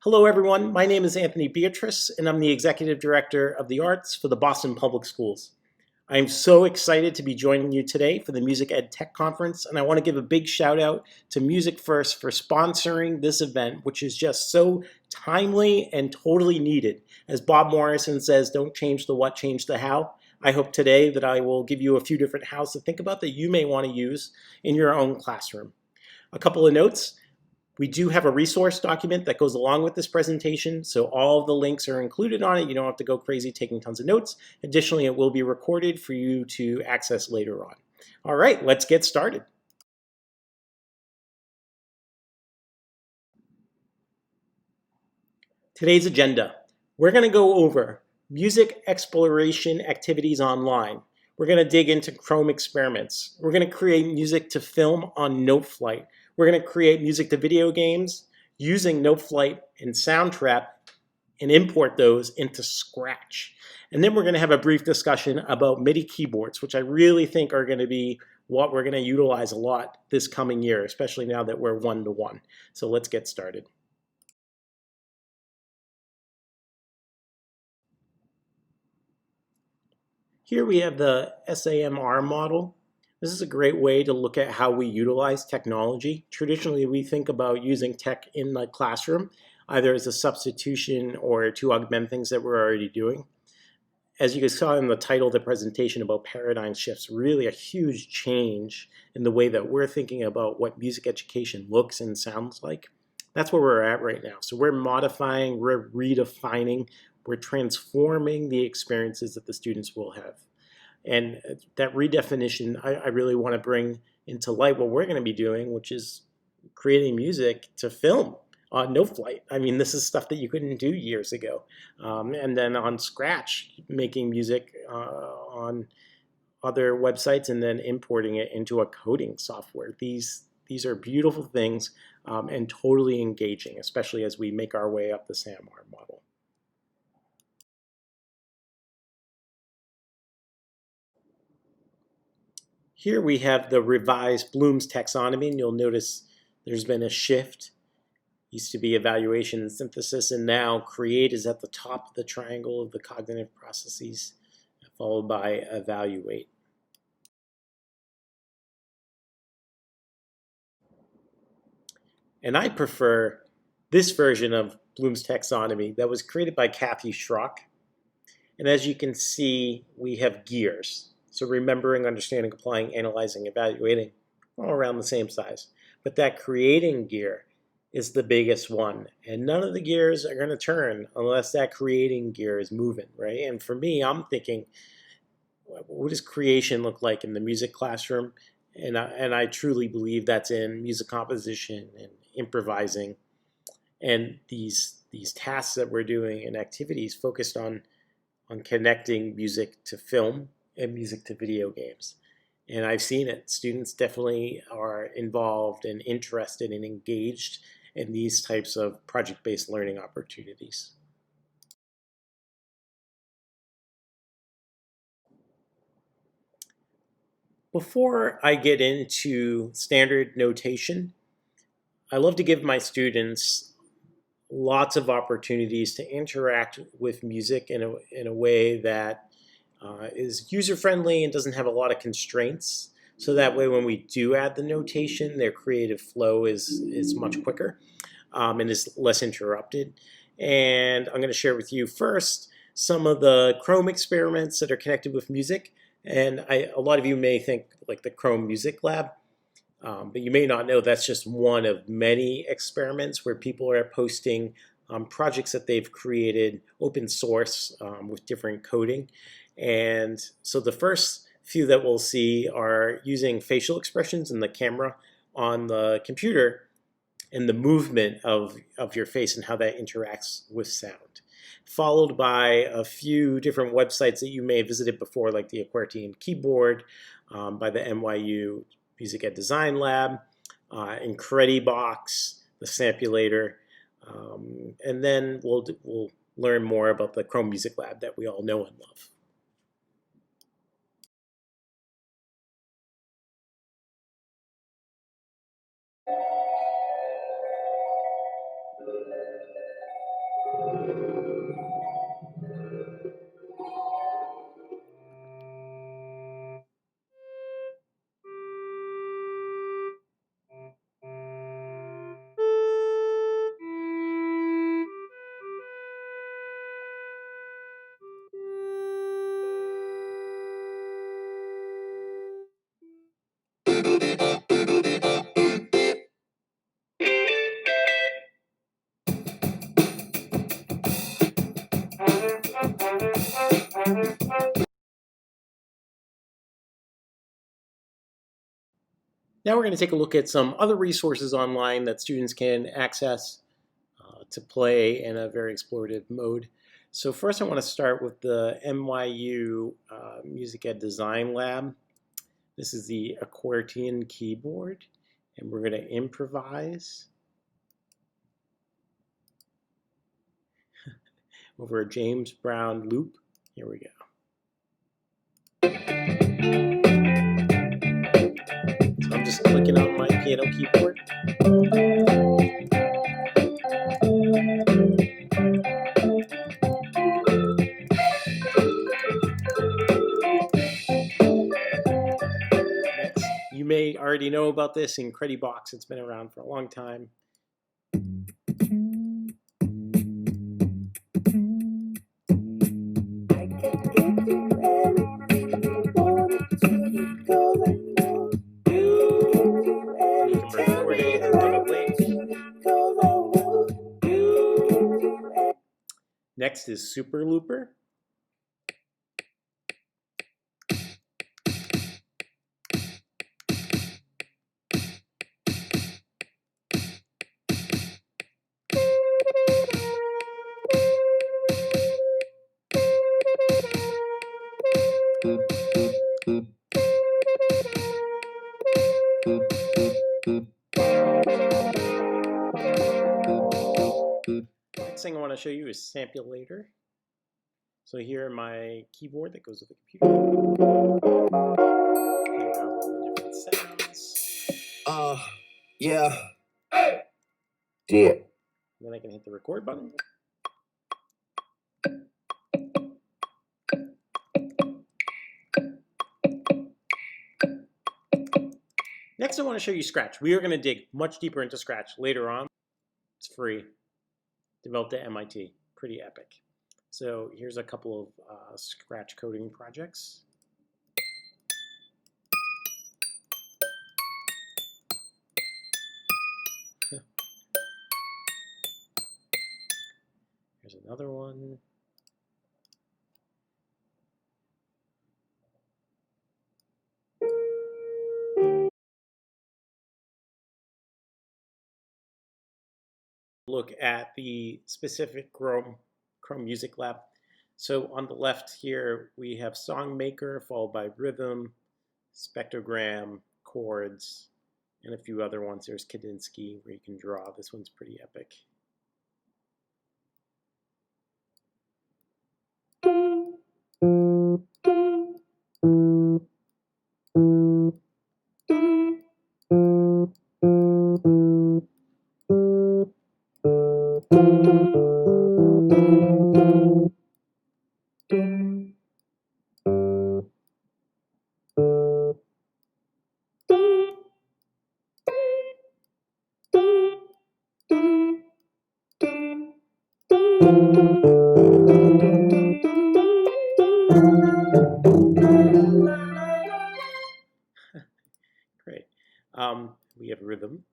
Hello, everyone. My name is Anthony Beatrice, and I'm the Executive Director of the Arts for the Boston Public Schools. I am so excited to be joining you today for the Music Ed Tech Conference, and I want to give a big shout out to Music First for sponsoring this event, which is just so timely and totally needed. As Bob Morrison says, don't change the what, change the how. I hope today that I will give you a few different hows to think about that you may want to use in your own classroom. A couple of notes. We do have a resource document that goes along with this presentation, so all of the links are included on it. You don't have to go crazy taking tons of notes. Additionally, it will be recorded for you to access later on. All right, let's get started. Today's agenda. We're going to go over music exploration activities online. We're going to dig into Chrome experiments. We're going to create music to film on Noteflight. We're going to create music to video games using Noteflight and Soundtrap and import those into Scratch. And then we're going to have a brief discussion about MIDI keyboards, which I really think are going to be what we're going to utilize a lot this coming year, especially now that we're one-to-one. So let's get started. Here we have the SAMR model. This is a great way to look at how we utilize technology. Traditionally, we think about using tech in the classroom, either as a substitution or to augment things that we're already doing. As you saw in the title of the presentation about paradigm shifts, really a huge change in the way that we're thinking about what music education looks and sounds like. That's where we're at right now. So we're modifying, we're redefining, we're transforming the experiences that the students will have. And that redefinition, I really want to bring into light what we're going to be doing, which is creating music to film on Noteflight. I mean, this is stuff that you couldn't do years ago. And then on Scratch, making music on other websites and then importing it into a coding software. These are beautiful things and totally engaging, especially as we make our way up the SAMR model. Here we have the revised Bloom's taxonomy, and you'll notice there's been a shift. Used to be evaluation and synthesis, and now create is at the top of the triangle of the cognitive processes, followed by evaluate. And I prefer this version of Bloom's taxonomy that was created by Kathy Schrock. And as you can see, we have gears. So remembering, understanding, applying, analyzing, evaluating, all around the same size. But that creating gear is the biggest one. And none of the gears are going to turn unless that creating gear is moving, right? And for me, I'm thinking, what does creation look like in the music classroom? And I truly believe that's in music composition and improvising. And these tasks that we're doing and activities focused on connecting music to film and music to video games. And I've seen it. Students definitely are involved and interested and engaged in these types of project-based learning opportunities. Before I get into standard notation, I love to give my students lots of opportunities to interact with music in a way that is user-friendly and doesn't have a lot of constraints. So that way when we do add the notation, their creative flow is much quicker and is less interrupted. And I'm going to share with you first some of the Chrome experiments that are connected with music. And a lot of you may think like the Chrome Music Lab, but you may not know that's just one of many experiments where people are posting projects that they've created open source with different coding. And so the first few that we'll see are using facial expressions in the camera on the computer and the movement of your face and how that interacts with sound. Followed by a few different websites that you may have visited before, like the QWERTY keyboard by the NYU Music Ed Design Lab, Incredibox, the Sampulator, and then we'll learn more about the Chrome Music Lab that we all know and love. Now we're going to take a look at some other resources online that students can access to play in a very explorative mode. So first I want to start with the NYU Music Ed Design Lab. This is the accordion keyboard, and we're going to improvise over a James Brown loop. Here we go. So I'm just clicking on my piano keyboard. Next, you may already know about this in Box. It's been around for a long time. Next is Super Looper. Next thing I want to show you is Sampulator. So here in my keyboard that goes with the computer. Play around with the different sounds. Yeah. Yeah. Then I can hit the record button. Next I want to show you Scratch. We are going to dig much deeper into Scratch later on. It's free. Developed at MIT. Pretty epic. So here's a couple of Scratch coding projects. Here's another one. Look at the specific Chrome Music Lab. So on the left here, we have Songmaker, followed by Rhythm, Spectrogram, Chords, and a few other ones. There's Kandinsky, where you can draw. This one's pretty epic. Great. We have Rhythm.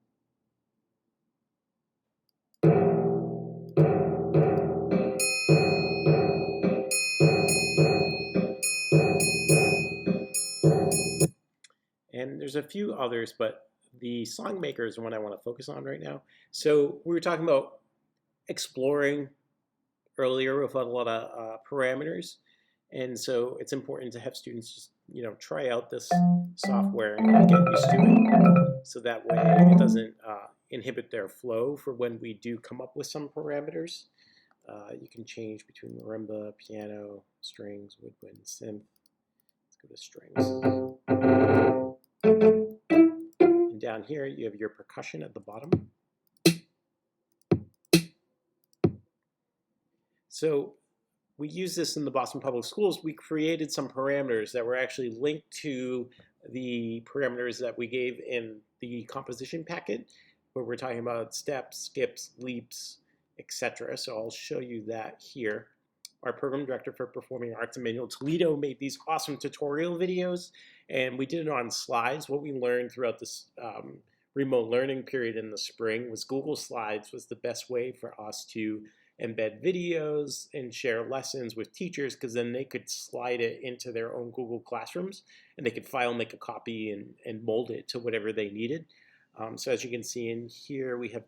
And there's a few others, but the Songmaker is the one I want to focus on right now. So we were talking about exploring earlier with a lot of parameters. And so it's important to have students just, try out this software and get used to it. So that way it doesn't inhibit their flow for when we do come up with some parameters. You can change between marimba, piano, strings, woodwind, synth. Let's go to strings. And down here, you have your percussion at the bottom. So we use this in the Boston Public Schools. We created some parameters that were actually linked to the parameters that we gave in the composition packet, where we're talking about steps, skips, leaps, etc. So I'll show you that here. Our program director for Performing Arts, Emmanuel Toledo, made these awesome tutorial videos, and we did it on slides. What we learned throughout this remote learning period in the spring was Google Slides was the best way for us to embed videos and share lessons with teachers, because then they could slide it into their own Google Classrooms and they could file, make a copy, and mold it to whatever they needed. So as you can see in here, we have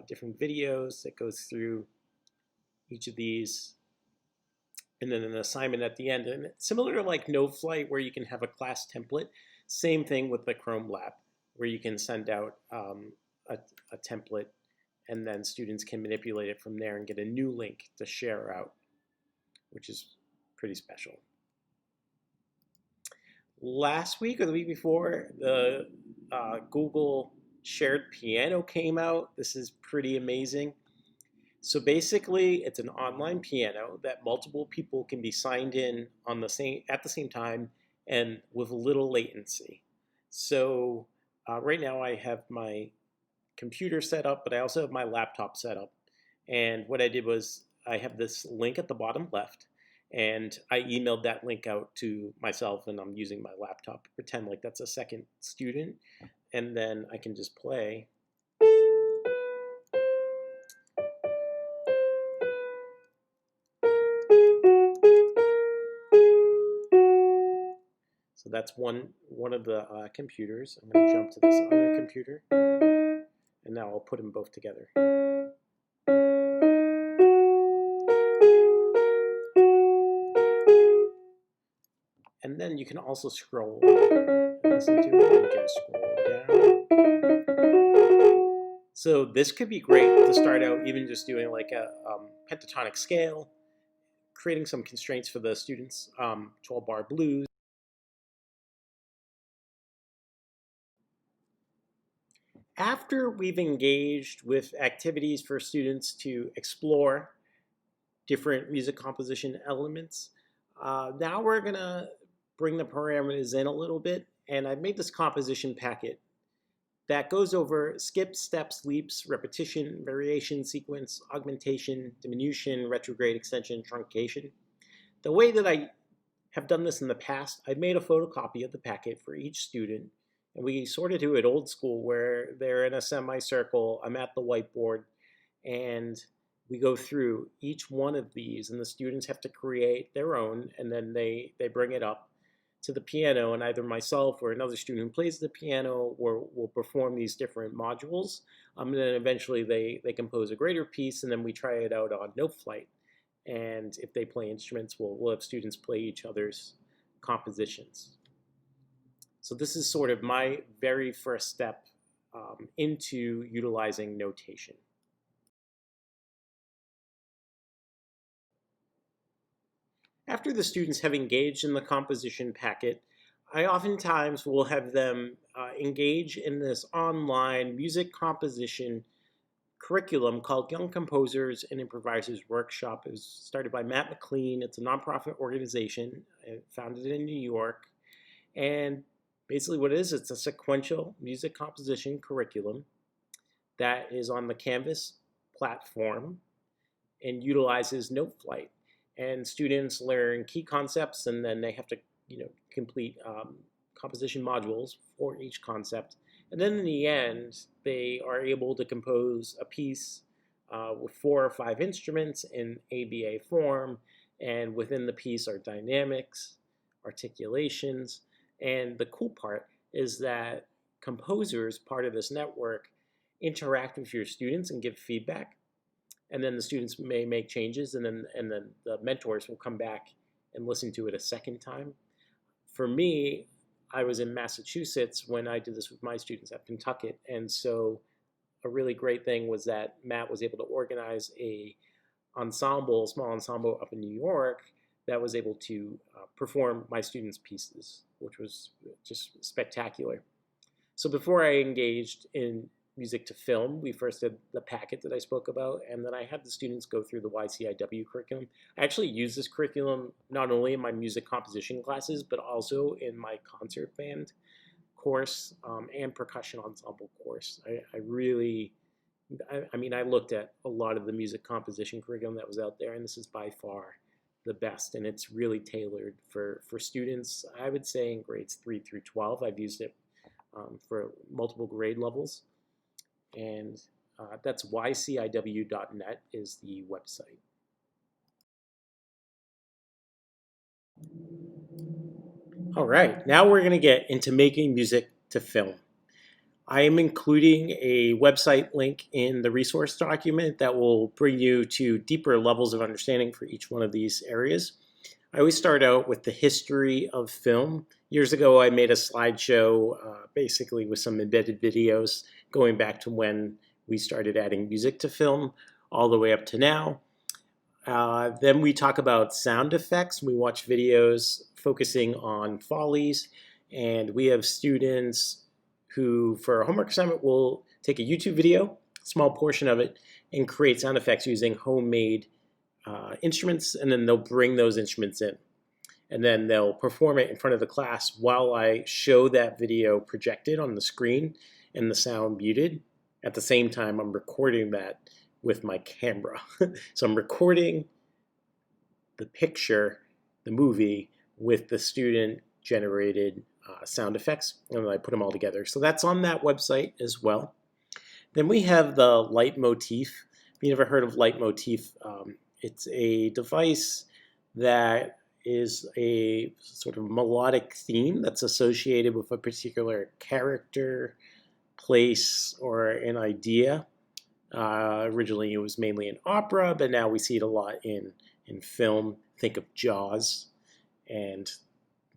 different videos that goes through each of these, and then an assignment at the end. And similar to like Noteflight, where you can have a class template, same thing with the Chrome Lab, where you can send out a template, and then students can manipulate it from there and get a new link to share out, which is pretty special. Last week or the week before, the Google Shared Piano came out. This is pretty amazing. So basically, it's an online piano that multiple people can be signed in on at the same time and with little latency. So right now I have my computer set up, but I also have my laptop set up. And what I did was I have this link at the bottom left, and I emailed that link out to myself, and I'm using my laptop to pretend like that's a second student, and then I can just play. So that's one of the computers. I'm going to jump to this other computer, and now I'll put them both together. And then you can also scroll and listen to it. You can scroll down. So this could be great to start out, even just doing like a pentatonic scale, creating some constraints for the students, 12-bar blues. After we've engaged with activities for students to explore different music composition elements, now we're going to bring the parameters in a little bit, and I've made this composition packet that goes over skips, steps, leaps, repetition, variation, sequence, augmentation, diminution, retrograde, extension, truncation. The way that I have done this in the past, I've made a photocopy of the packet for each student, and we sort of do it old school where they're in a semicircle, I'm at the whiteboard, and we go through each one of these, and the students have to create their own, and then they bring it up to the piano, and either myself or another student who plays the piano will perform these different modules, and then eventually they compose a greater piece, and then we try it out on Noteflight. And if they play instruments, we'll have students play each other's compositions. So this is sort of my very first step into utilizing notation. After the students have engaged in the composition packet, I oftentimes will have them engage in this online music composition curriculum called Young Composers and Improvisers Workshop. It was started by Matt McLean. It's a nonprofit organization founded in New York. And basically what it is, it's a sequential music composition curriculum that is on the Canvas platform and utilizes Noteflight. And students learn key concepts, and then they have to complete composition modules for each concept. And then in the end, they are able to compose a piece with 4 or 5 instruments in ABA form, and within the piece are dynamics, articulations, and the cool part is that composers, part of this network, interact with your students and give feedback. And then the students may make changes, and then the mentors will come back and listen to it a second time. For me, I was in Massachusetts when I did this with my students at Pentucket, and so a really great thing was that Matt was able to organize a small ensemble up in New York that was able to perform my students' pieces, which was just spectacular. So before I engaged in music to film. We first did the packet that I spoke about, and then I had the students go through the YCIW curriculum. I actually use this curriculum not only in my music composition classes, but also in my concert band course and percussion ensemble course. I really, I mean, I looked at a lot of the music composition curriculum that was out there, and this is by far the best, and it's really tailored for students. I would say in grades 3 through 12. I've used it for multiple grade levels, and that's yciw.net is the website. All right, now we're going to get into making music to film. I am including a website link in the resource document that will bring you to deeper levels of understanding for each one of these areas. I always start out with the history of film. Years ago, I made a slideshow basically with some embedded videos going back to when we started adding music to film all the way up to now. Then we talk about sound effects. We watch videos focusing on follies, and we have students who, for a homework assignment, will take a YouTube video, a small portion of it, and create sound effects using homemade instruments, and then they'll bring those instruments in. And then they'll perform it in front of the class while I show that video projected on the screen and the sound muted. At the same time, I'm recording that with my camera. So I'm recording the picture, the movie, with the student-generated sound effects, and then I put them all together. So that's on that website as well. Then we have the leitmotif. If you never heard of leitmotif, it's a device that is a sort of melodic theme that's associated with a particular character, place, or an idea. Originally it was mainly in opera, but now we see it a lot in film. Think of Jaws and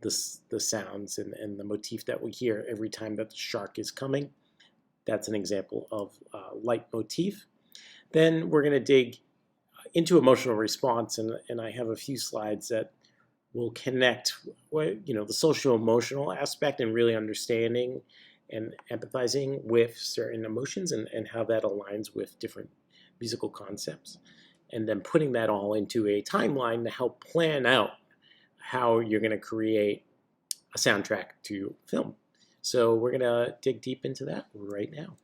the sounds and the motif that we hear every time that the shark is coming. That's an example of leitmotif. Then we're going to dig into emotional response, and I have a few slides that will connect the social emotional aspect and really understanding and empathizing with certain emotions and how that aligns with different musical concepts. And then putting that all into a timeline to help plan out how you're going to create a soundtrack to film. So we're going to dig deep into that right now.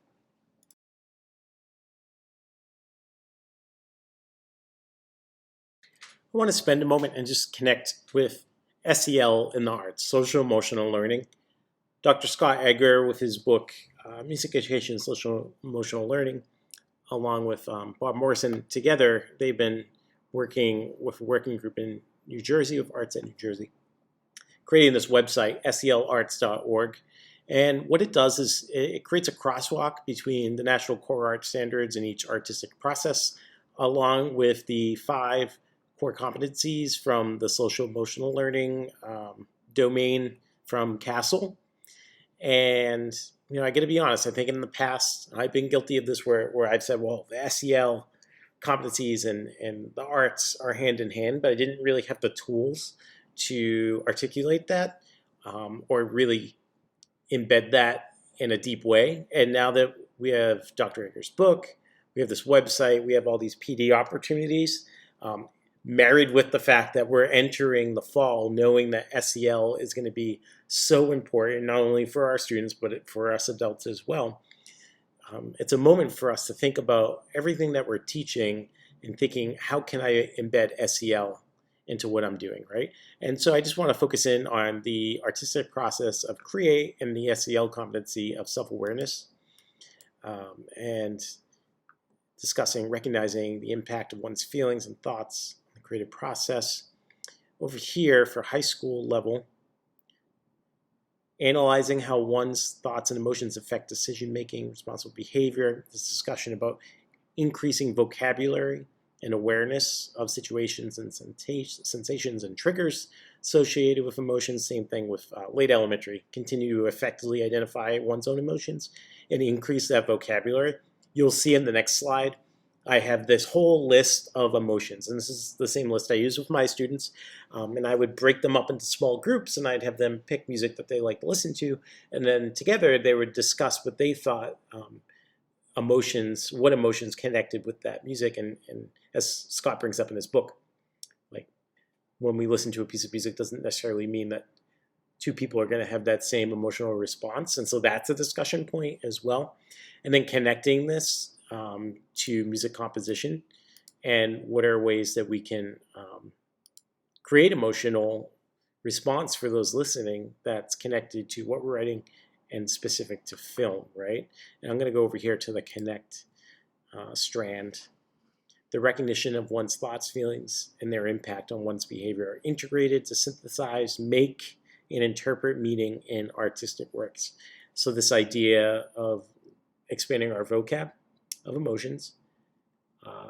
I want to spend a moment and just connect with SEL in the arts, social emotional learning. Dr. Scott Edgar, with his book, Music Education, Social Emotional Learning, along with Bob Morrison, together, they've been working with a working group in New Jersey, with Arts at New Jersey, creating this website, selarts.org. And what it does is it creates a crosswalk between the National Core Art Standards in each artistic process, along with the 5 core competencies from the social emotional learning domain from CASEL. And I got to be honest, I think in the past, I've been guilty of this where I've said, well, the SEL competencies and the arts are hand in hand, but I didn't really have the tools to articulate that or really embed that in a deep way. And now that we have Dr. Edgar's book, we have this website, we have all these PD opportunities, married with the fact that we're entering the fall, knowing that SEL is going to be so important, not only for our students, but for us adults as well. It's a moment for us to think about everything that we're teaching and thinking, how can I embed SEL into what I'm doing, right? And so I just want to focus in on the artistic process of create and the SEL competency of self-awareness, and recognizing the impact of one's feelings and thoughts on the creative process. Over here for high school level, analyzing how one's thoughts and emotions affect decision-making, responsible behavior, this discussion about increasing vocabulary and awareness of situations and sensations and triggers associated with emotions. Same thing with late elementary. Continue to effectively identify one's own emotions and increase that vocabulary. You'll see in the next slide, I have this whole list of emotions, and this is the same list I use with my students, and I would break them up into small groups, and I'd have them pick music that they like to listen to, and then together they would discuss what they thought emotions, what emotions connected with that music. And as Scott brings up in his book, like when we listen to a piece of music doesn't necessarily mean that two people are going to have that same emotional response. And so that's a discussion point as well. And then connecting this to music composition and what are ways that we can create emotional response for those listening that's connected to what we're writing and specific to film, right? And I'm going to go over here to the connect strand. The recognition of one's thoughts, feelings, and their impact on one's behavior are integrated to synthesize, make, and interpret meaning in artistic works. So this idea of expanding our vocab of emotions,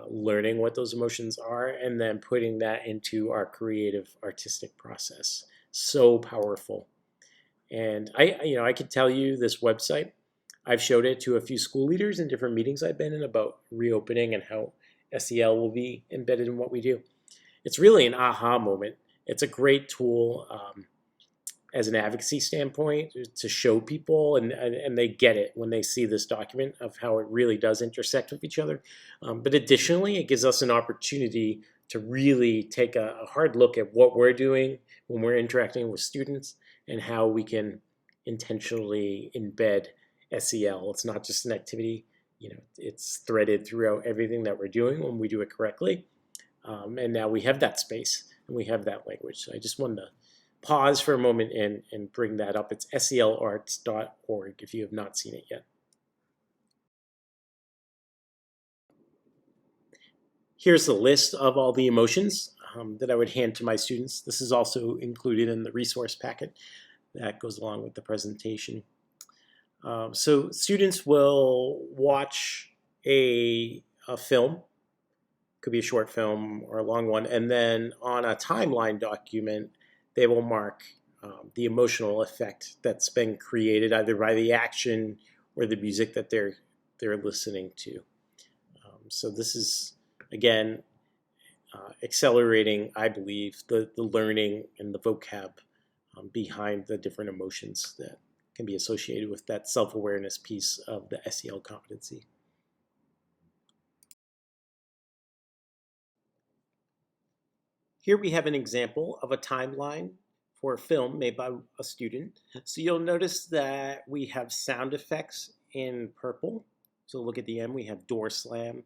learning what those emotions are, and then putting that into our creative artistic process. So powerful. And I could tell you this website, I've showed it to a few school leaders in different meetings I've been in about reopening and how SEL will be embedded in what we do. It's really an aha moment. It's a great tool as an advocacy standpoint to show people, and they get it when they see this document of how it really does intersect with each other. But additionally, it gives us an opportunity to really take a hard look at what we're doing when we're interacting with students and how we can intentionally embed SEL. It's not just an activity, it's threaded throughout everything that we're doing when we do it correctly. And now we have that space and we have that language. So I just wanted to pause for a moment and bring that up. It's selarts.org if you have not seen it yet. Here's the list of all the emotions that I would hand to my students. This is also included in the resource packet that goes along with the presentation. So students will watch a film, could be a short film or a long one, and then on a timeline document, they will mark the emotional effect that's been created either by the action or the music that they're listening to. So this is, again, accelerating, I believe, the learning and the vocab behind the different emotions that can be associated with that self-awareness piece of the SEL competency. Here we have an example of a timeline for a film made by a student. So you'll notice that we have sound effects in purple. So look at the end, we have door slam,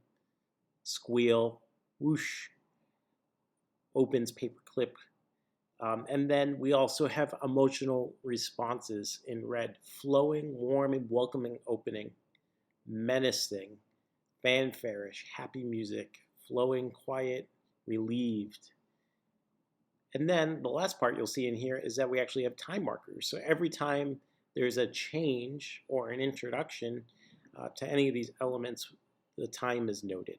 squeal, whoosh, opens paperclip. And then we also have emotional responses in red: flowing, warm, and welcoming opening, menacing, fanfarish, happy music, flowing, quiet, relieved. And then the last part you'll see in here is that we actually have time markers. So every time there's a change or an introduction to any of these elements, the time is noted.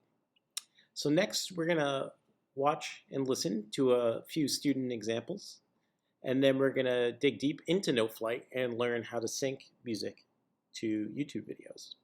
So next we're going to watch and listen to a few student examples, and then we're going to dig deep into Noteflight and learn how to sync music to YouTube videos.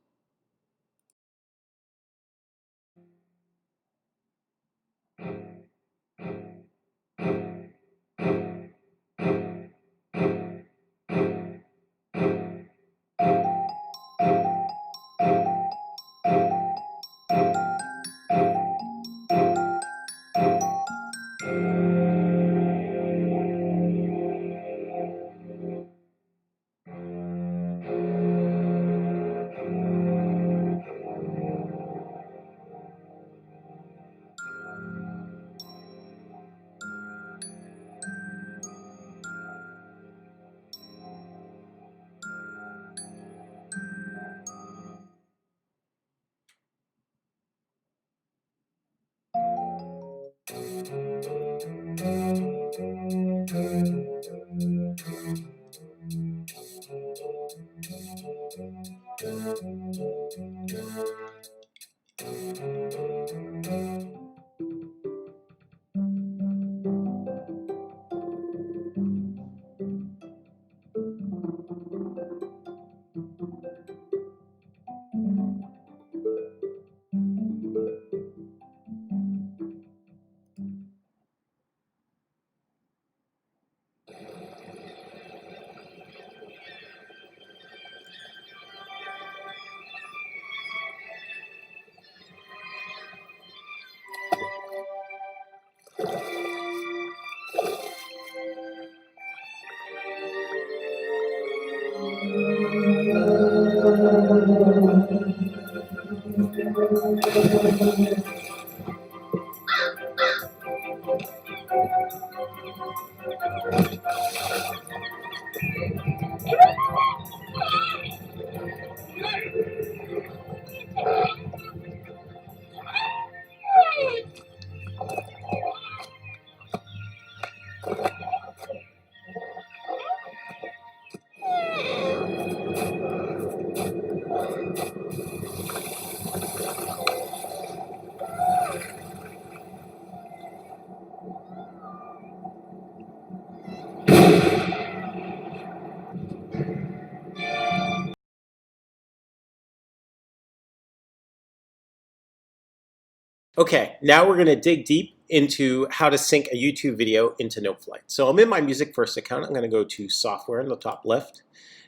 Okay, now we're going to dig deep into how to sync a YouTube video into Noteflight. So I'm in my Music First account. I'm going to go to Software in the top left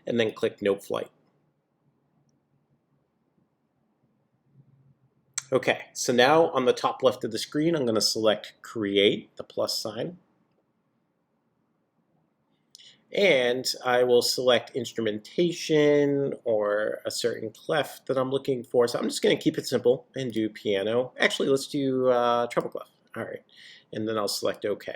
and then click Noteflight. Okay, so now on the top left of the screen, I'm going to select Create, the plus sign. And I will select instrumentation or a certain clef that I'm looking for. So I'm just going to keep it simple and do piano. Actually, let's do treble clef. All right, and then I'll select OK.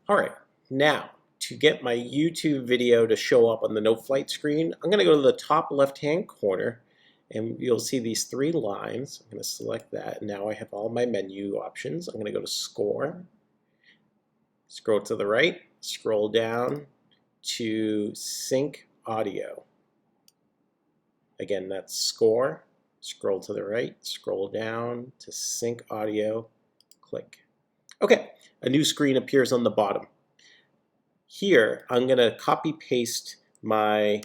All right, now to get my YouTube video to show up on the Noteflight screen, I'm going to go to the top left-hand corner, and you'll see these three lines. I'm going to select that, and now I have all my menu options. I'm going to go to Score, scroll to the right, scroll down to Sync Audio. Again, that's Score, scroll to the right, scroll down to Sync Audio, click. Okay, a new screen appears on the bottom. Here, I'm going to copy paste my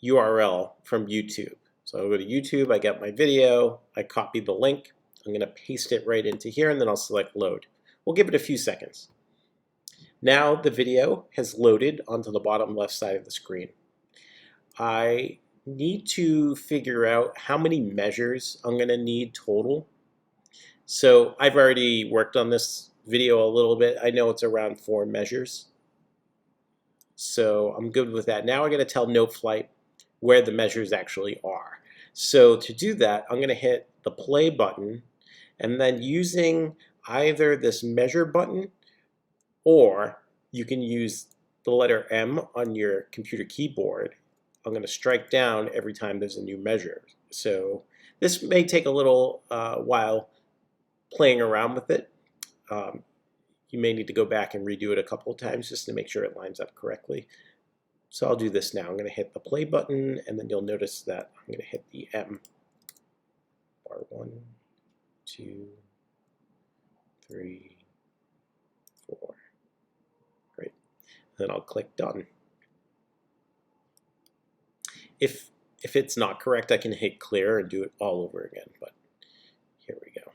URL from YouTube. So I'll go to YouTube, I get my video, I copy the link, I'm going to paste it right into here, and then I'll select Load. We'll give it a few seconds. Now the video has loaded onto the bottom left side of the screen. I need to figure out how many measures I'm going to need total. So I've already worked on this video a little bit. I know it's around 4 measures. So I'm good with that. Now I got to tell Noteflight where the measures actually are. So to do that, I'm going to hit the play button, and then using either this measure button, or you can use the letter M on your computer keyboard. I'm going to strike down every time there's a new measure. So this may take a little while playing around with it. You may need to go back and redo it a couple of times just to make sure it lines up correctly. So I'll do this now. I'm going to hit the play button, and then you'll notice that I'm going to hit the M. Bar 1, 2, 3, 4. Great. Then I'll click Done. If it's not correct, I can hit Clear and do it all over again, but here we go.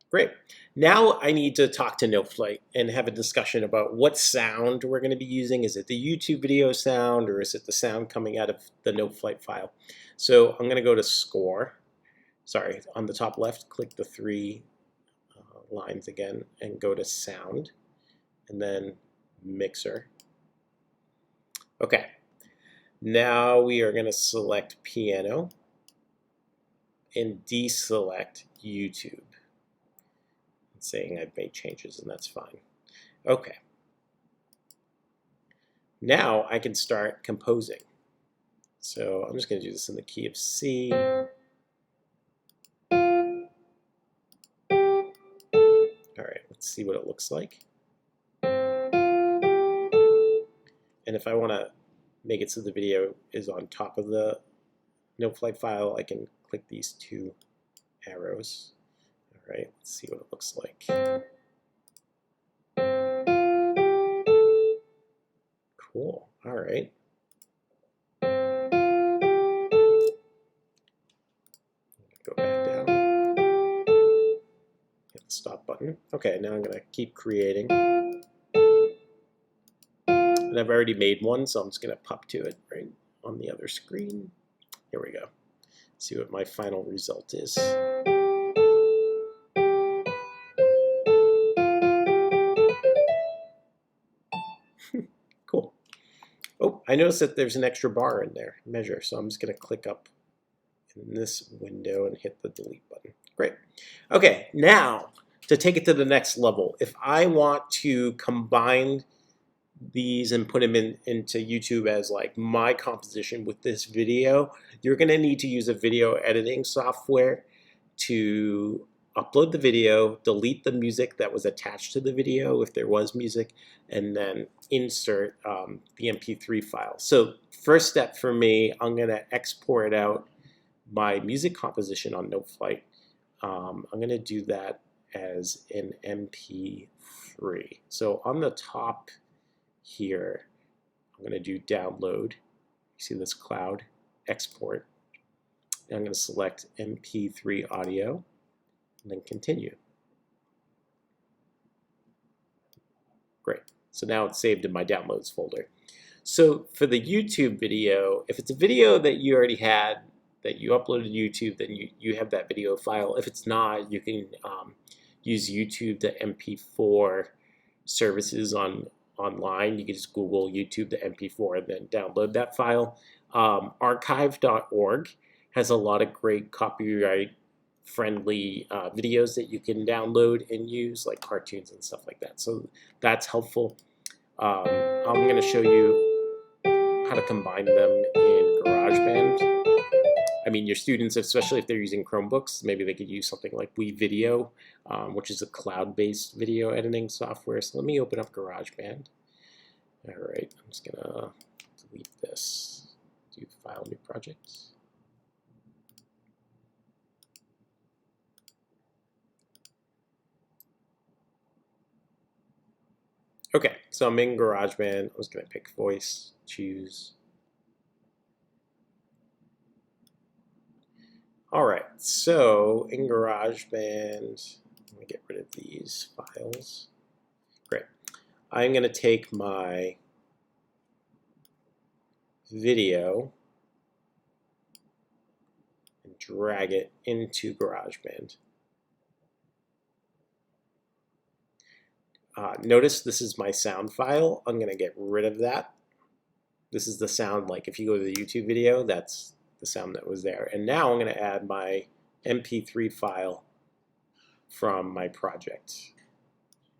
Great. Now I need to talk to Noteflight and have a discussion about what sound we're going to be using. Is it the YouTube video sound, or is it the sound coming out of the Noteflight file? So I'm going to go to Score. Sorry, on the top left, click the 3 lines again and go to Sound, and then Mixer. Okay. Now we are going to select Piano and deselect YouTube. Saying I've made changes, and that's fine. Okay. Now I can start composing. So I'm just going to do this in the key of C. All right, let's see what it looks like. And if I want to make it so the video is on top of the Noteflight file, I can click these 2 arrows. All right, let's see what it looks like. Cool. All right. Go back down. Hit the stop button. Okay, now I'm going to keep creating. And I've already made one, so I'm just going to pop to it right on the other screen. Here we go. See what my final result is. Cool. Oh, I noticed that there's an extra bar in there, measure, so I'm just going to click up in this window and hit the delete button. Great. Okay, now to take it to the next level, if I want to combine these and put them into YouTube as like my composition with this video, you're going to need to use a video editing software to upload the video, delete the music that was attached to the video if there was music, and then insert the MP3 file. So first step for me, I'm going to export out my music composition on Noteflight. I'm going to do that as an MP3. So on the top here, I'm going to do download, see this cloud export. Now I'm going to select MP3 audio and then continue. Great. So now it's saved in my downloads folder. So for the YouTube video, if it's a video that you already had, that you uploaded to YouTube, then you have that video file. If it's not, you can use YouTube to MP4 services online. You can just Google YouTube to MP4 and then download that file. Archive.org has a lot of great copyright-friendly videos that you can download and use, like cartoons and stuff like that. So that's helpful. I'm going to show you how to combine them in GarageBand. I mean, your students, especially if they're using Chromebooks, maybe they could use something like WeVideo, which is a cloud-based video editing software. So let me open up GarageBand. All right, I'm just gonna delete this. Do File, New Projects. Okay, so I'm in GarageBand. I'm just gonna pick voice, choose. All right, so in GarageBand, let me get rid of these files. Great. I'm going to take my video and drag it into GarageBand. Notice this is my sound file. I'm going to get rid of that. This is the sound, like if you go to the YouTube video, that's the sound that was there. And now I'm going to add my MP3 file from my project.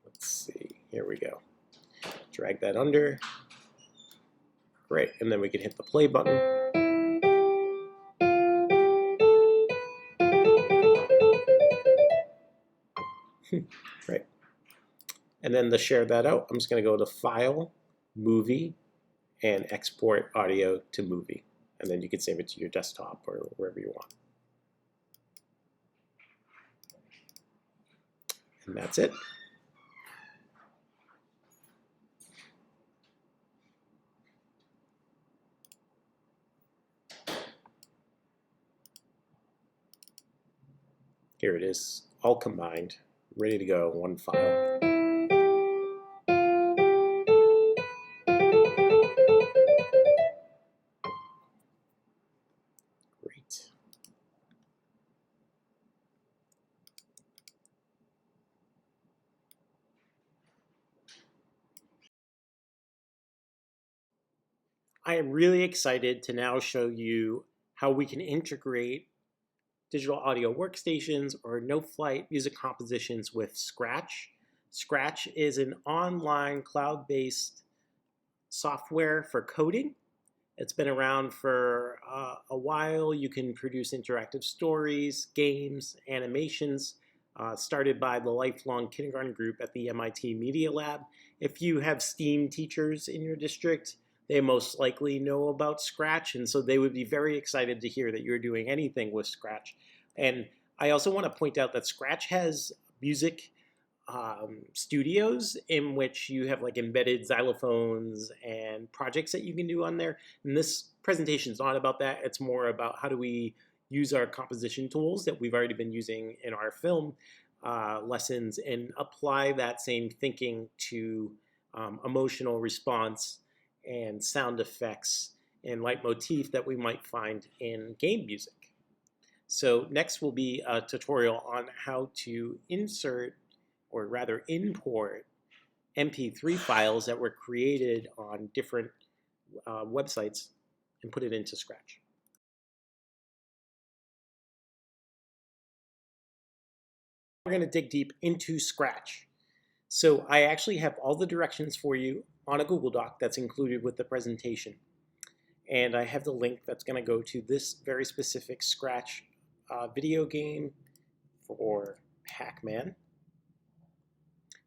Let's see, here we go. Drag that under. Great, and then we can hit the play button. Great. And then to share that out, I'm just going to go to File, Movie, and export audio to movie. And then you can save it to your desktop or wherever you want. And that's it. Here it is, all combined, ready to go, one file. Great. I am really excited to now show you how we can integrate digital audio workstations or Noteflight music compositions with Scratch. Scratch is an online cloud-based software for coding. It's been around for a while. You can produce interactive stories, games, animations, started by the Lifelong Kindergarten Group at the MIT Media Lab. If you have STEAM teachers in your district, they most likely know about Scratch, and so they would be very excited to hear that you're doing anything with Scratch. And I also want to point out that Scratch has music studios in which you have like embedded xylophones and projects that you can do on there. And this presentation is not about that. It's more about how do we use our composition tools that we've already been using in our film lessons and apply that same thinking to emotional response and sound effects and leitmotif that we might find in game music. So next will be a tutorial on how to insert, or rather import, MP3 files that were created on different websites and put it into Scratch. We're going to dig deep into Scratch. So I actually have all the directions for you on a Google Doc that's included with the presentation. And I have the link that's going to go to this very specific Scratch video game for Pac-Man.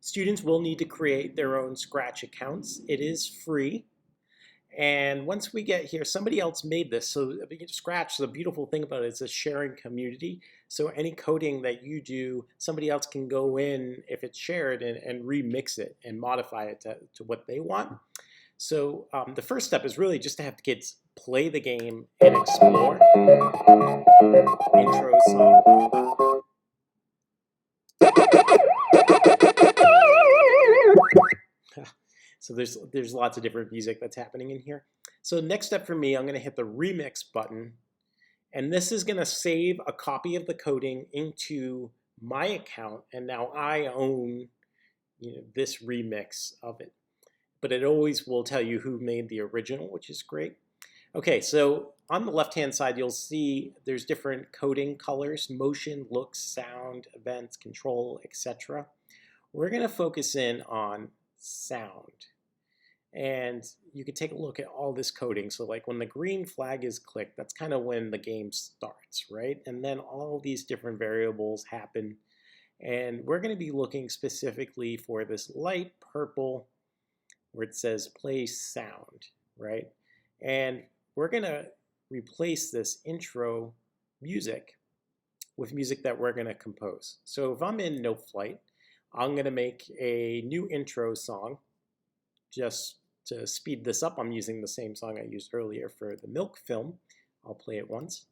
Students will need to create their own Scratch accounts. It is free. And once we get here, somebody else made this. So Scratch, the beautiful thing about it is a sharing community. So any coding that you do, somebody else can go in, if it's shared, and remix it and modify it to what they want. So the first step is really just to have the kids play the game and explore. Intro song. So there's lots of different music that's happening in here. So next step for me, I'm going to hit the remix button, and this is going to save a copy of the coding into my account, and now I own this remix of it. But it always will tell you who made the original, which is great. Okay, so on the left-hand side, you'll see there's different coding colors: motion, looks, sound, events, control, etc. We're going to focus in on sound. And you can take a look at all this coding. So like when the green flag is clicked, that's kind of when the game starts, right? And then all these different variables happen. And we're going to be looking specifically for this light purple where it says play sound, right? And we're going to replace this intro music with music that we're going to compose. So if I'm in Noteflight, I'm going to make a new intro song. Just to speed this up, I'm using the same song I used earlier for the Milk film. I'll play it once.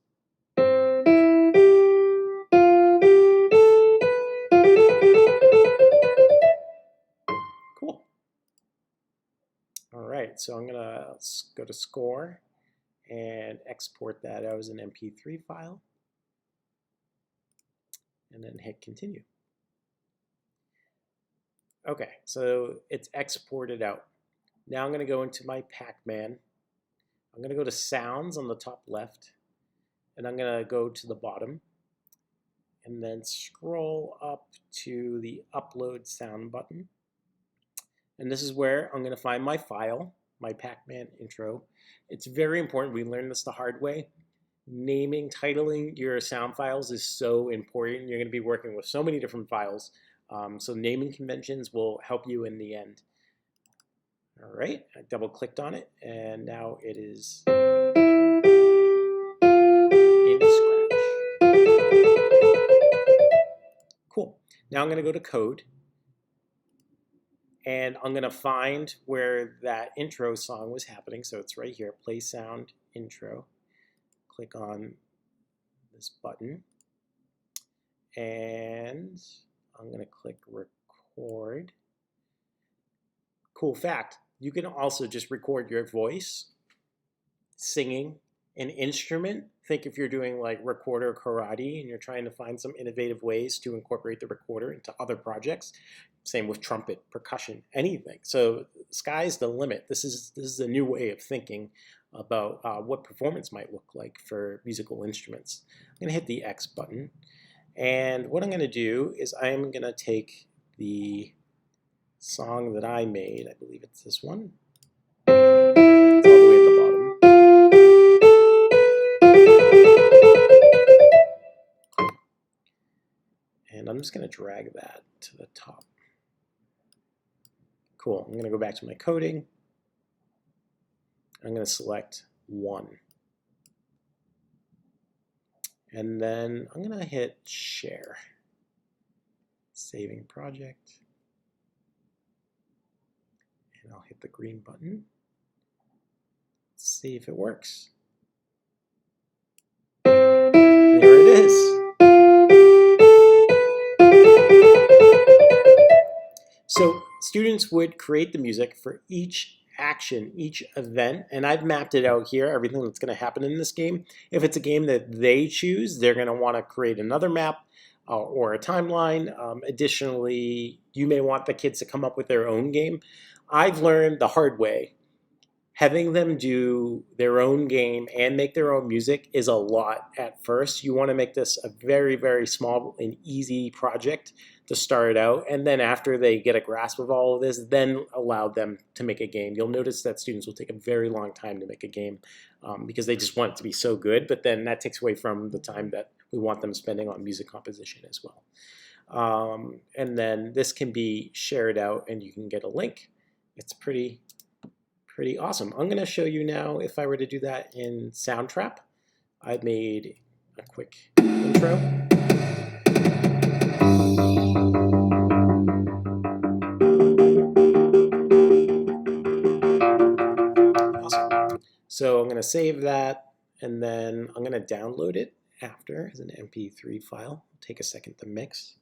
Cool. All right, so I'm gonna go to Score and export that as an MP3 file, and then hit Continue. Okay, so it's exported out. Now I'm going to go into my Pac-Man. I'm going to go to Sounds on the top left, and I'm going to go to the bottom, and then scroll up to the Upload Sound button. And this is where I'm going to find my file, my Pac-Man intro. It's very important. We learned this the hard way. Naming, titling your sound files is so important. You're going to be working with so many different files. So naming conventions will help you in the end. All right, I double clicked on it, and now it is in Scratch. Cool. Now I'm going to go to Code, and I'm going to find where that intro song was happening. So it's right here, Play Sound Intro. Click on this button, and I'm going to click Record. Cool fact, you can also just record your voice singing an instrument. Think if you're doing like recorder karate and you're trying to find some innovative ways to incorporate the recorder into other projects. Same with trumpet, percussion, anything. So sky's the limit. This is a new way of thinking about what performance might look like for musical instruments. I'm going to hit the X button. And what I'm going to do is I'm going to take the song that I made, I believe it's this one. It's all the way at the bottom. And I'm just going to drag that to the top. Cool. I'm going to go back to my coding. I'm going to select 1. And then I'm going to hit Share. Saving project. And I'll hit the green button. Let's see if it works. There it is. So students would create the music for each action, each event, and I've mapped it out here, everything that's going to happen in this game. If it's a game that they choose, they're going to want to create another map or a timeline. Additionally, you may want the kids to come up with their own game. I've learned the hard way, having them do their own game and make their own music is a lot at first. You want to make this a very, very small and easy project to start out. And then after they get a grasp of all of this, then allow them to make a game. You'll notice that students will take a very long time to make a game because they just want it to be so good. But then that takes away from the time that we want them spending on music composition as well. And then this can be shared out and you can get a link. It's pretty awesome. I'm going to show you now if I were to do that in Soundtrap. I've made a quick intro. So I'm going to save that, and then I'm going to download it after as an MP3 file. It'll take a second to mix.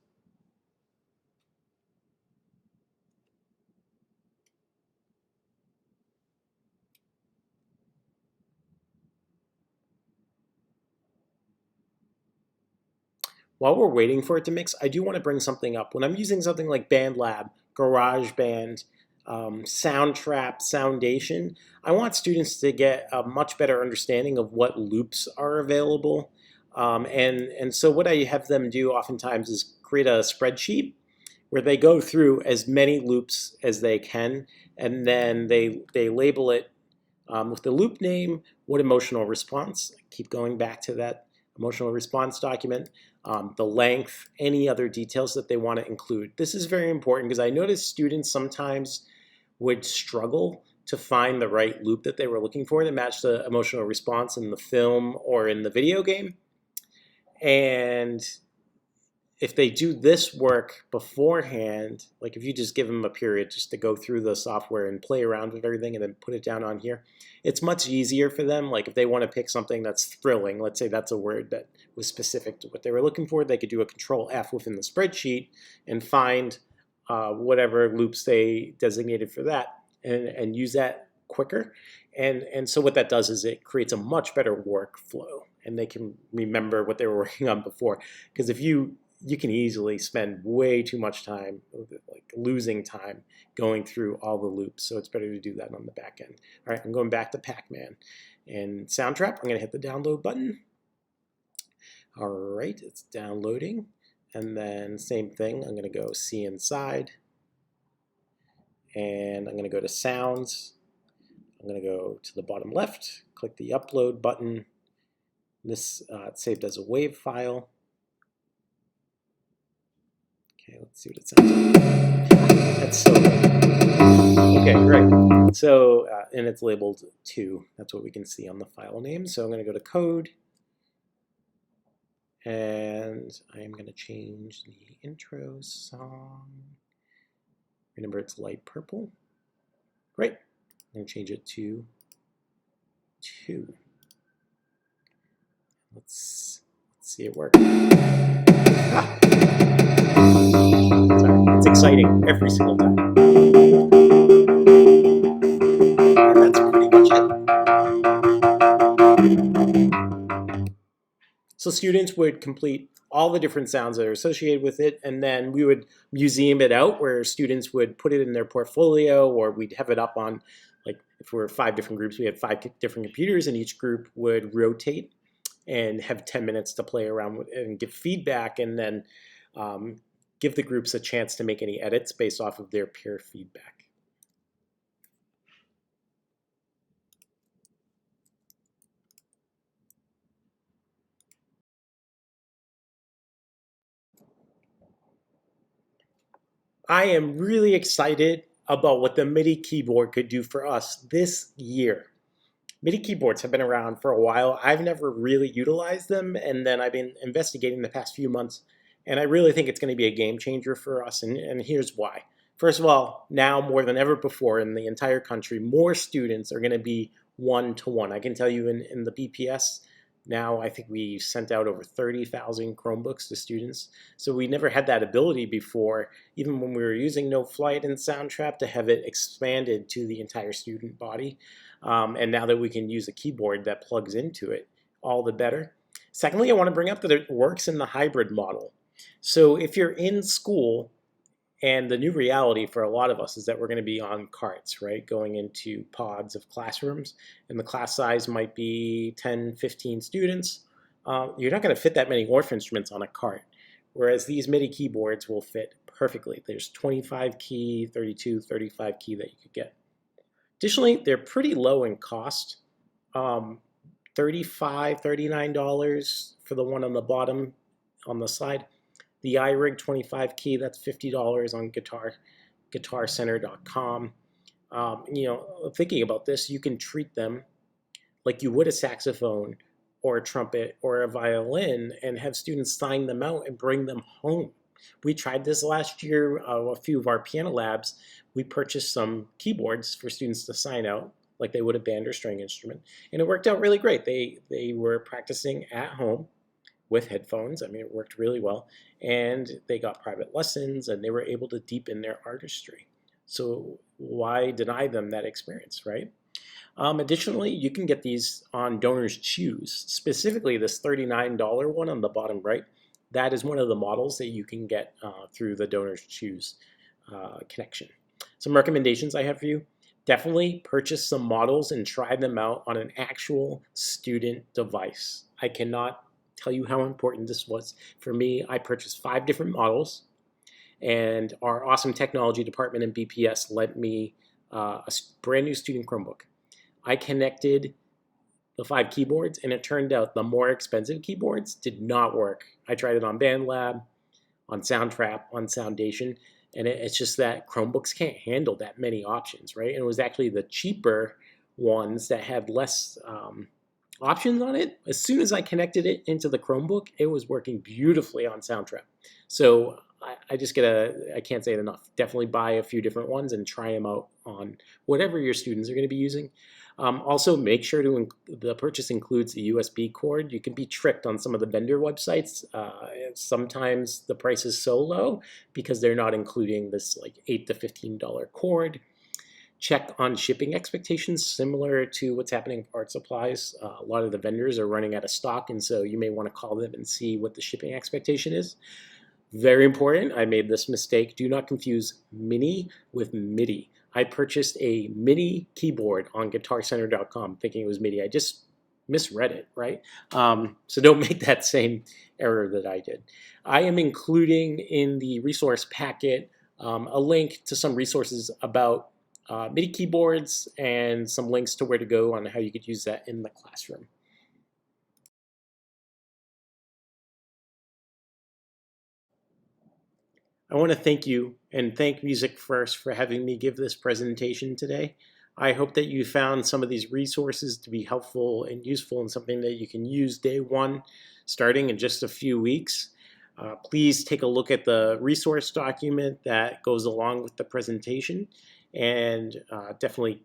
While we're waiting for it to mix, I do want to bring something up. When I'm using something like BandLab, GarageBand, Soundtrap, Soundation, I want students to get a much better understanding of what loops are available. And so what I have them do oftentimes is create a spreadsheet where they go through as many loops as they can, and then they label it with the loop name, what emotional response. Keep going back to that emotional response document, the length, any other details that they want to include. This is very important because I noticed students sometimes would struggle to find the right loop that they were looking for to match the emotional response in the film or in the video game. And if they do this work beforehand, like if you just give them a period just to go through the software and play around with everything and then put it down on here, it's much easier for them. Like if they want to pick something that's thrilling, let's say that's a word that was specific to what they were looking for, they could do a Control F within the spreadsheet and find whatever loops they designated for that and use that quicker. And so what that does is it creates a much better workflow, and they can remember what they were working on before. Because if you can easily spend way too much time, like losing time, going through all the loops. So it's better to do that on the back end. All right, I'm going back to Pac-Man and Soundtrap. I'm going to hit the download button. All right, it's downloading. And then same thing, I'm going to go see inside. And I'm going to go to sounds. I'm going to go to the bottom left, click the upload button. This it's saved as a WAV file. Okay, let's see what it sounds like. That's so good. Okay, great. So, and it's labeled 2. That's what we can see on the file name. So I'm going to go to code. And I'm going to change the intro song. Remember, it's light purple. Great. I'm going to change it to 2. Let's see it work. Ah. Sorry, it's exciting every single time. And that's pretty much it. So students would complete all the different sounds that are associated with it, and then we would museum it out where students would put it in their portfolio, or we'd have it up on, like if we're 5 different groups, we had 5 different computers, and each group would rotate and have 10 minutes to play around with and give feedback, and then give the groups a chance to make any edits based off of their peer feedback. I am really excited about what the MIDI keyboard could do for us this year. MIDI keyboards have been around for a while. I've never really utilized them, and then I've been investigating the past few months, and I really think it's going to be a game changer for us, and here's why. First of all, now more than ever before in the entire country, more students are going to be one-to-one. I can tell you in the BPS, now I think we sent out over 30,000 Chromebooks to students. So we never had that ability before, even when we were using Noteflight and Soundtrap, to have it expanded to the entire student body. And now that we can use a keyboard that plugs into it, all the better. Secondly, I want to bring up that it works in the hybrid model. So if you're in school, and the new reality for a lot of us is that we're going to be on carts, right? Going into pods of classrooms, and the class size might be 10, 15 students. You're not going to fit that many Orff instruments on a cart, whereas these MIDI keyboards will fit perfectly. There's 25 key, 32, 35 key that you could get. Additionally, they're pretty low in cost. $35, $39 for the one on the bottom on the slide. The iRig 25 key, that's $50 on guitarcenter.com. Thinking about this, you can treat them like you would a saxophone or a trumpet or a violin and have students sign them out and bring them home. We tried this last year, a few of our piano labs. We purchased some keyboards for students to sign out. like they would a band or string instrument. And it worked out really great. They were practicing at home with headphones. I mean, it worked really well. And they got private lessons and they were able to deepen their artistry. So why deny them that experience, right? Additionally, you can get these on Donors Choose, specifically this $39 one on the bottom right. That is one of the models that you can get through the Donors Choose connection. Some recommendations I have for you. Definitely purchase some models and try them out on an actual student device. I cannot tell you how important this was. For me, I purchased 5 different models, and our awesome technology department in BPS lent me a brand new student Chromebook. I connected the 5 keyboards, and it turned out the more expensive keyboards did not work. I tried it on BandLab, on Soundtrap, on Soundation, and it's just that Chromebooks can't handle that many options, right? And it was actually the cheaper ones that had less options on it. As soon as I connected it into the Chromebook, it was working beautifully on Soundtrap. So I just I can't say it enough. Definitely buy a few different ones and try them out on whatever your students are going to be using. Also, make sure the purchase includes the USB cord. You can be tricked on some of the vendor websites. Sometimes the price is so low because they're not including this like $8 to $15 cord. Check on shipping expectations, similar to what's happening with art supplies. A lot of the vendors are running out of stock, and so you may want to call them and see what the shipping expectation is. Very important, I made this mistake. Do not confuse Mini with MIDI. I purchased a MIDI keyboard on GuitarCenter.com thinking it was MIDI. I just misread it, right? So don't make that same error that I did. I am including in the resource packet a link to some resources about MIDI keyboards and some links to where to go on how you could use that in the classroom. I want to thank you and thank Music First for having me give this presentation today. I hope that you found some of these resources to be helpful and useful and something that you can use day one, starting in just a few weeks. Please take a look at the resource document that goes along with the presentation, and definitely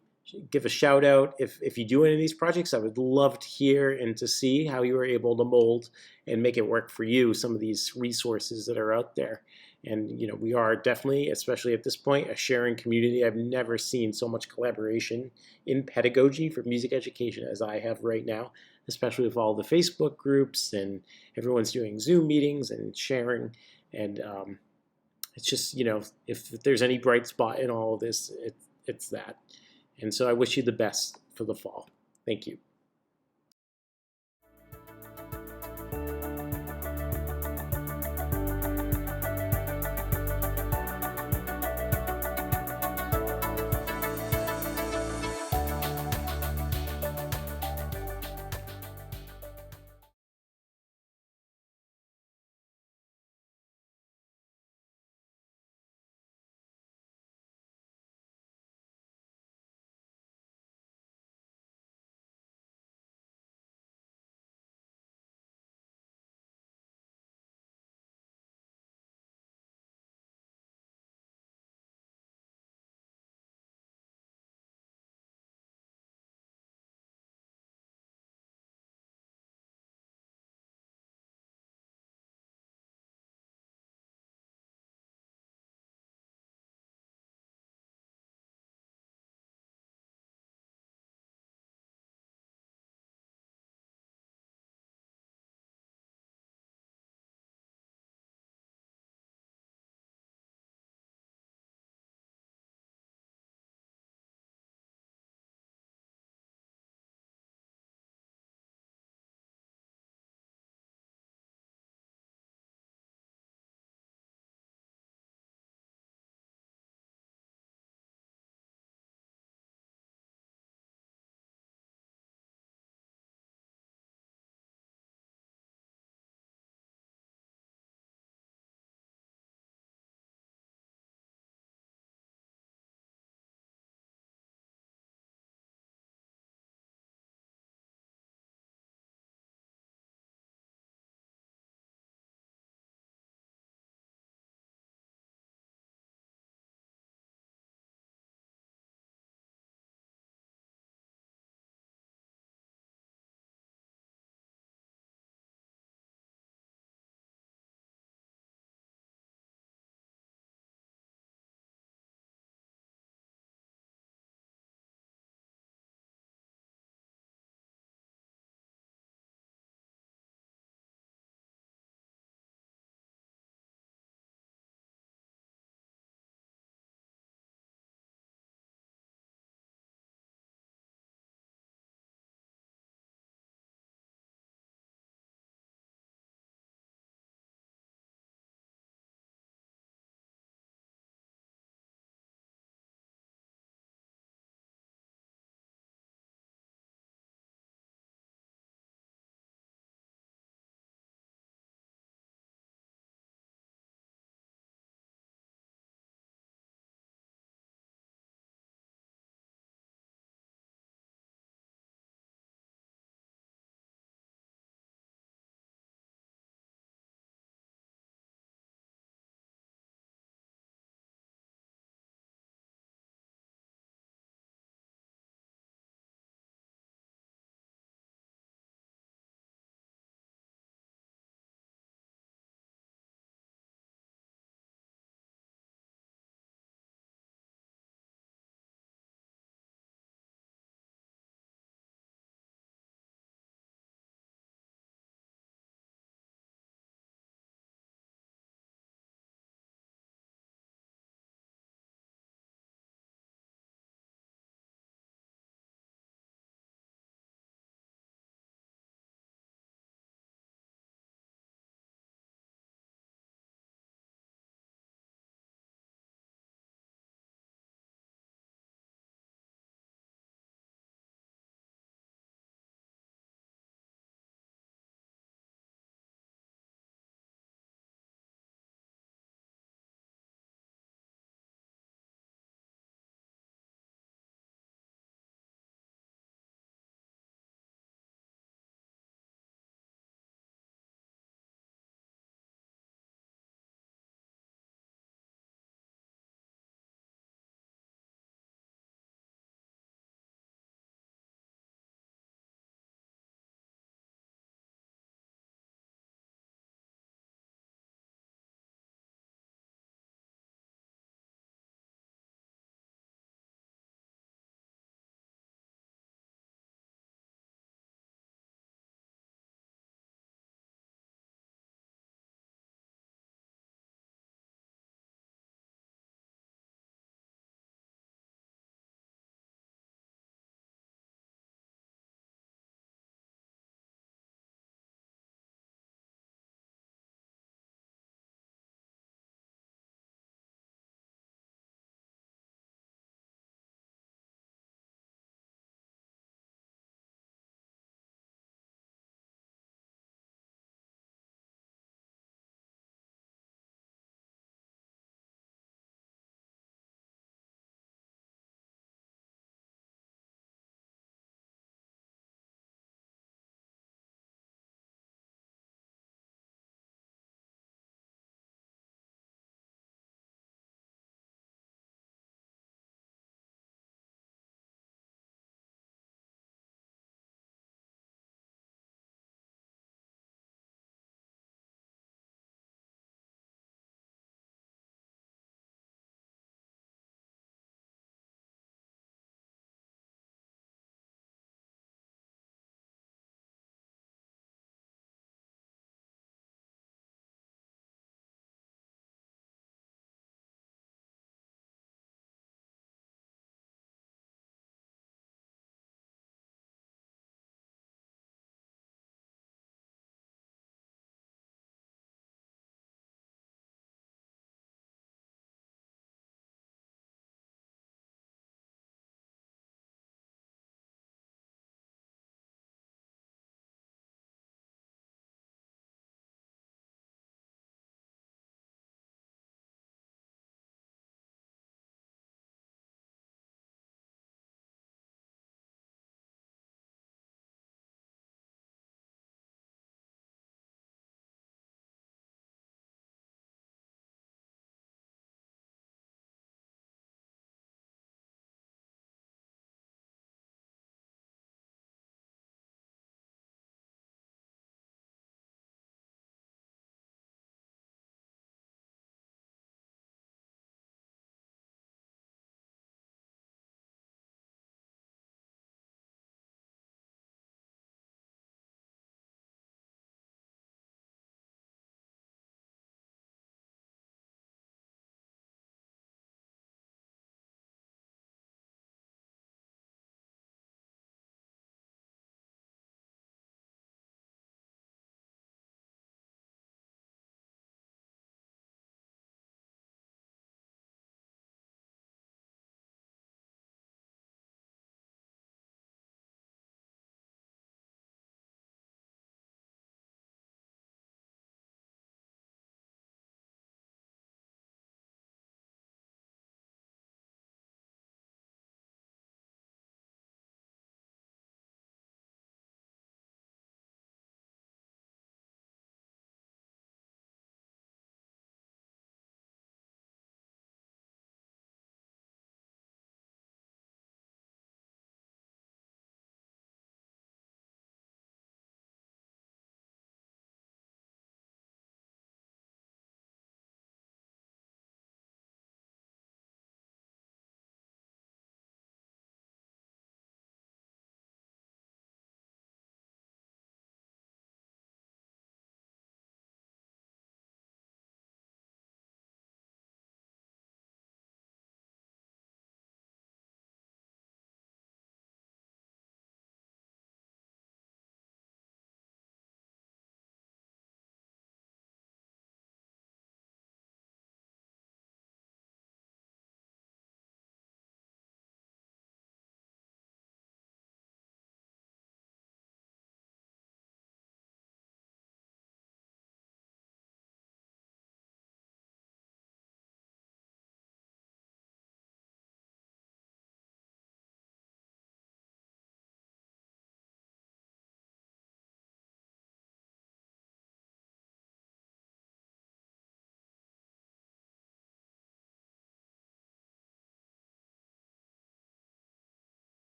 give a shout out if you do any of these projects. I would love to hear and to see how you were able to mold and make it work for you, some of these resources that are out there. And we are definitely, especially at this point, a sharing community. I've never seen so much collaboration in pedagogy for music education as I have right now, especially with all the Facebook groups and everyone's doing Zoom meetings and sharing. And it's just, if there's any bright spot in all of this, it's that. And so I wish you the best for the fall. Thank you.